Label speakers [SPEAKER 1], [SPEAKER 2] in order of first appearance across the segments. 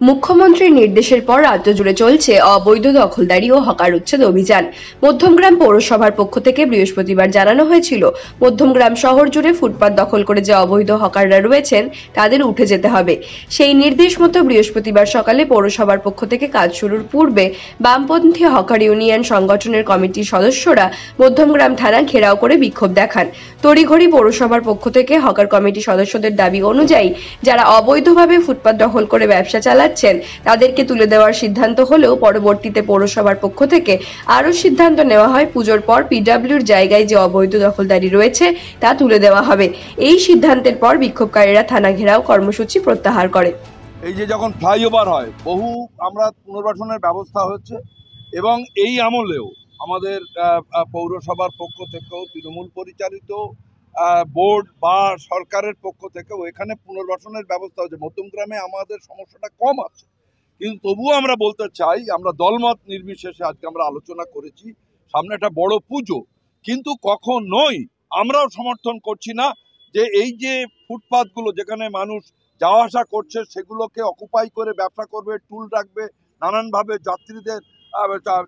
[SPEAKER 1] মুখ্যমন্ত্রীর নির্দেশের পর রাজ্য জুড়ে চলছে অবৈধ দখলদারি ও হকার উচ্ছেদ অভিযান। মধ্যমগ্রাম পৌরসভার পক্ষ থেকে বৃহস্পতিবার জানানো হয়েছিল, মধ্যমগ্রাম শহর জুড়ে ফুটপাত দখল করে যে অবৈধ হকাররা রয়েছেন তাদের উঠে যেতে হবে। সেই নির্দেশ মতো বৃহস্পতিবার সকালে পৌরসভার পক্ষ থেকে কাজ শুরুর পূর্বে বামপন্থী হকার ইউনিয়ন সংগঠনের কমিটির সদস্যরা মধ্যমগ্রাম থানা ঘেরাও করে বিক্ষোভ দেখান। তড়িঘড়ি পৌরসভার পক্ষ থেকে হকার কমিটি সদস্যদের দাবি অনুযায়ী যারা অবৈধভাবে ফুটপাত দখল করে ব্যবসা চালাচ্ছেন তাদেরকে তুলে দেওয়ার সিদ্ধান্ত হলেও পরবর্তীতে পৌরসভার পক্ষ থেকে আরও সিদ্ধান্ত নেওয়া হয়, পুজোর পর পিডব্লিউর জায়গায় যে অবৈধ দখলদারি রয়েছে তা তুলে দেওয়া হবে। এই সিদ্ধান্তের পর বিক্ষোভকারীরা থানা ঘেরাও কর্মসূচি প্রত্যাহার করে।
[SPEAKER 2] এই যে যখন ফ্লাইওভার হয় বহু আমরা পুনর্বাসনের ব্যবস্থা হচ্ছে এবং এই আমলেও আমাদের পৌরসভার পক্ষ থেকেও তৃণমূল পরিচালিত বোর্ড বা সরকারের পক্ষ থেকেও এখানে পুনর্বাসনের ব্যবস্থা হচ্ছে। মধ্যমগ্রামে আমাদের সমস্যাটা কম আছে, কিন্তু তবুও আমরা বলতে চাই আমরা দলমত নির্বিশেষে আজকে আমরা আলোচনা করেছি, সামনে একটা বড় পুজো, কিন্তু কখনোই আমরাও সমর্থন করছি না যে এই যে ফুটপাতগুলো যেখানে মানুষ যাওয়া আসা করছে সেগুলোকে অকুপাই করে ব্যবসা করবে, টুল রাখবে, নানানভাবে যাত্রীদের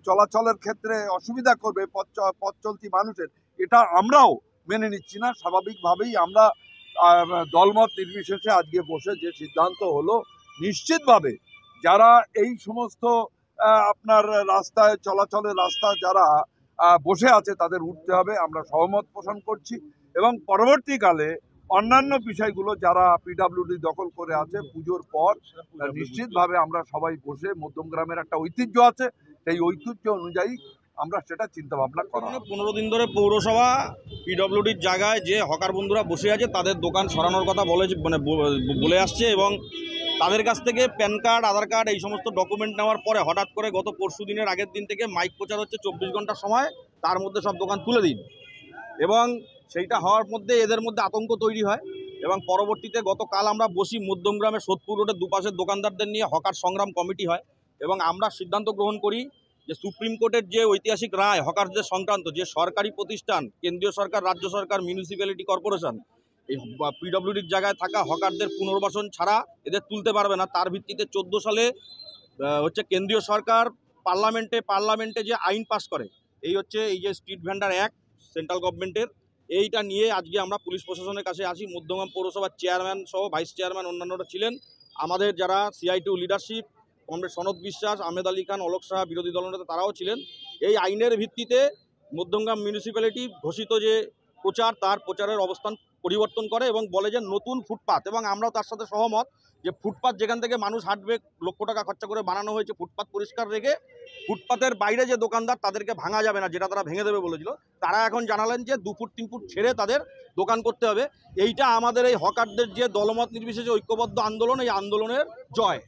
[SPEAKER 2] চলাচলের ক্ষেত্রে অসুবিধা করবে পথ চলতি মানুষের, এটা আমরাও মেনে নিচ্ছি না। স্বাভাবিকভাবেই আমরা দলমত নির্বিশেষে আজকে বসে যে সিদ্ধান্ত হলো, নিশ্চিতভাবে যারা এই সমস্ত আপনার রাস্তায় চলাচলের রাস্তা যারা বসে আছে তাদের উঠতে হবে, আমরা সহমত পোষণ করছি। এবং পরবর্তীকালে অন্যান্য বিষয়গুলো যারা পিডব্লিউডি দখল করে আছে পুজোর পর নিশ্চিতভাবে আমরা সবাই বসে, মধ্যমগ্রামের একটা ঐতিহ্য আছে, সেই ঐতিহ্য অনুযায়ী আমরা সেটা চিন্তা ভাবনা করা।
[SPEAKER 3] 15 দিন ধরে পৌরসভা পিডব্লিউডির জায়গায় যে হকার বন্ধুরা বসে আছে তাদের দোকান সরানোর কথা বলে আসছে এবং তাদের কাছ থেকে প্যান কার্ড, আধার কার্ড এই সমস্ত ডকুমেন্ট নেওয়ার পরে হঠাৎ করে গত পরশু দিনের আগের দিন থেকে মাইক প্রচার হচ্ছে 24 ঘন্টার সময় তার মধ্যে সব দোকান তুলে দিন, এবং সেইটা হওয়ার মধ্যে এদের মধ্যে আতঙ্ক তৈরি হয়। এবং পরবর্তীতে গতকাল আমরা বসি মধ্যমগ্রামে সোদপুর রোডের দুপাশের দোকানদারদের নিয়ে হকার সংগ্রাম কমিটি হয় এবং আমরা সিদ্ধান্ত গ্রহণ করি যে সুপ্রিম কোর্টের যে ঐতিহাসিক রায় হকারদের সংক্রান্ত, যে সরকারি প্রতিষ্ঠান কেন্দ্রীয় সরকার, রাজ্য সরকার, মিউনিসিপ্যালিটি কর্পোরেশন এই পিডব্লিউডির জায়গায় থাকা হকারদের পুনর্বাসন ছাড়া এদের তুলতে পারবে না, তার ভিত্তিতে 14 সালে কেন্দ্রীয় সরকার পার্লামেন্টে যে আইন পাস করে, এই যে স্ট্রিট ভেন্ডার অ্যাক্ট সেন্ট্রাল গভর্নমেন্টের, এইটা নিয়ে আজকে আমরা পুলিশ প্রশাসনের কাছে আসি। মধ্যমগ্রাম পৌরসভার চেয়ারম্যান সহ ভাইস চেয়ারম্যান অন্যান্যরা ছিলেন, আমাদের যারা CI2 লিডারশিপ, কমরেড সনদ বিশ্বাস, আহমেদ আলী খান, অলোক সাহা বিরোধী দলনেতা তারাও ছিলেন। এই আইনের ভিত্তিতে মধ্যমগ্রাম মিউনিসিপ্যালিটি ঘোষিত যে তার প্রচারের অবস্থান পরিবর্তন করে এবং বলে যে নতুন ফুটপাত, এবং আমরাও তার সাথে সহমত যে ফুটপাত যেখান থেকে মানুষ হাঁটবে, লক্ষ টাকা খরচা করে বানানো হয়েছে, ফুটপাত পরিষ্কার রেখে ফুটপাতের বাইরে যে দোকানদার তাদেরকে ভাঙা যাবে না, যেটা তারা ভেঙে দেবে বলেছিল, তারা এখন জানালেন যে 2 ফুট 3 ফুট ছেড়ে তাদের দোকান করতে হবে। এইটা আমাদের এই হকারদের যে দলমত নির্বিশেষে ঐক্যবদ্ধ আন্দোলন, এই আন্দোলনের জয়।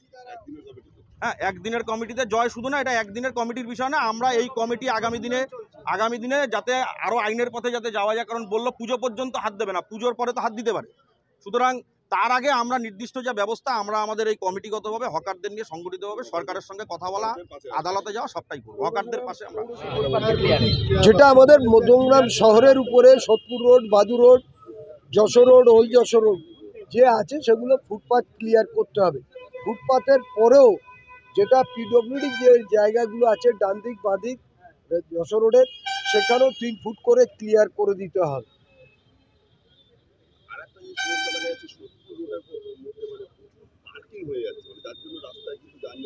[SPEAKER 3] হ্যাঁ, একদিনের কমিটিতে জয় শুধু না, এটা একদিনের কমিটির বিষয় না। আমরা এই কমিটি আগামী দিনে যাতে আরও আইনের পথে যাতে যাওয়া যায়, কারণ বললো পুজো পর্যন্ত হাত দেবে না, পুজোর পরে তো হাত দিতে পারে, সুতরাং তার আগে আমরা নির্দিষ্ট যা ব্যবস্থা আমরা আমাদের এই কমিটিগতভাবে হকারদের নিয়ে সংগঠিতভাবে সরকারের সঙ্গে কথা বলা, আদালতে যাওয়া, সবটাই করবো হকারদের পাশে আমরা।
[SPEAKER 4] যেটা আমাদের মধ্যমগ্রাম শহরের উপরে Sodepur road, Badu road, Jessore road, old Jessore road যে আছে সেগুলো ফুটপাত ক্লিয়ার করতে হবে। ফুটপাতের পরেও যেটা পিডব্লিউডি যে জায়গাগুলো আছে ডান দিক বাঁ দিক যশোর রোডের, সেখানেও 3 ফুট করে ক্লিয়ার করে দিতে হবে।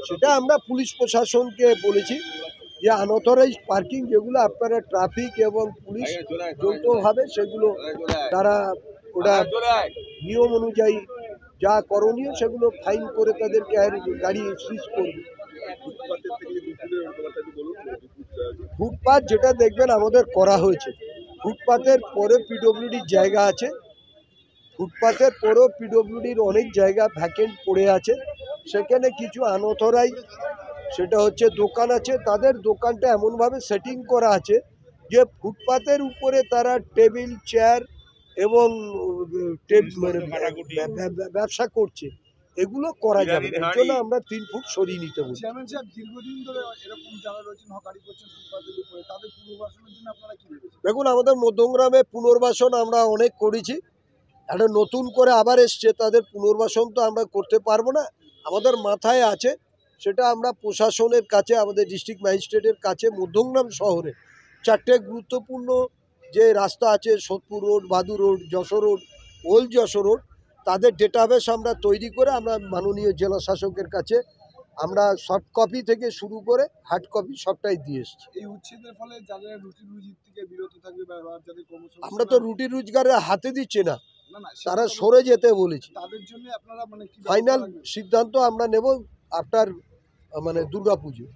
[SPEAKER 4] সেটা আমরা পুলিশ প্রশাসনকে বলেছি যে আনঅথরাইজড পার্কিং যেগুলো আপনারা ট্রাফিক এবং পুলিশ যৌথভাবে সেগুলো তারা ওটা নিয়ম অনুযায়ী যা করণীয় সেগুলো ফাইন করে তাদেরকে গাড়ি সিজ করবে। ফুটপাত যেটা দেখবেন আমাদের করা হয়েছে, ফুটপাতের পরে পিডব্লিউডির জায়গা আছে, ফুটপাতের পরেও পিডব্লিউডির অনেক জায়গা ভ্যাকেন্ট পড়ে আছে, সেখানে কিছু আনঅথরাইজ সেটা হচ্ছে দোকান আছে, তাদের দোকানটা এমনভাবে সেটিং করা আছে যে ফুটপাতের উপরে তারা টেবিল চেয়ার এবং ব্যবসা করছে, এগুলো করা যাবে না। এর জন্য আমরা 3 ফুট সরিয়ে নিতে বলি। দেখুন, আমাদের মধ্যমগ্রামে পুনর্বাসন আমরা অনেক করেছি, একটা নতুন করে আবার এসছে, তাদের পুনর্বাসন তো আমরা করতে পারবো না, আমাদের মাথায় আছে, সেটা আমরা প্রশাসনের কাছে, আমাদের ডিস্ট্রিক্ট ম্যাজিস্ট্রেটের কাছে মধ্যমগ্রাম শহরে 4টে গুরুত্বপূর্ণ যে রাস্তা আছে, Sodepur road, Badu road, Jessore road, old Jessore road, তাদের ডেটাবেস আমরা তৈরি করে আমরা মাননীয় জেলা শাসকের কাছে আমরা সফট কপি থেকে শুরু করে হার্ড কপি সবটাই দিয়ে এসেছি।
[SPEAKER 5] এই উচ্ছেদের ফলে যারা রুটি রুজির থেকে বিরত থাকবে বা যাদের কর্মসংস্থান,
[SPEAKER 4] আমরা তো রুটি রোজগারের হাতে দিচ্ছি না,
[SPEAKER 5] না না
[SPEAKER 4] তারা সরে যেতে বলেছি।
[SPEAKER 5] তাদের জন্য আপনারা মানে কি
[SPEAKER 4] ফাইনাল সিদ্ধান্ত আমরা নেব আফটার দুর্গাপুজো।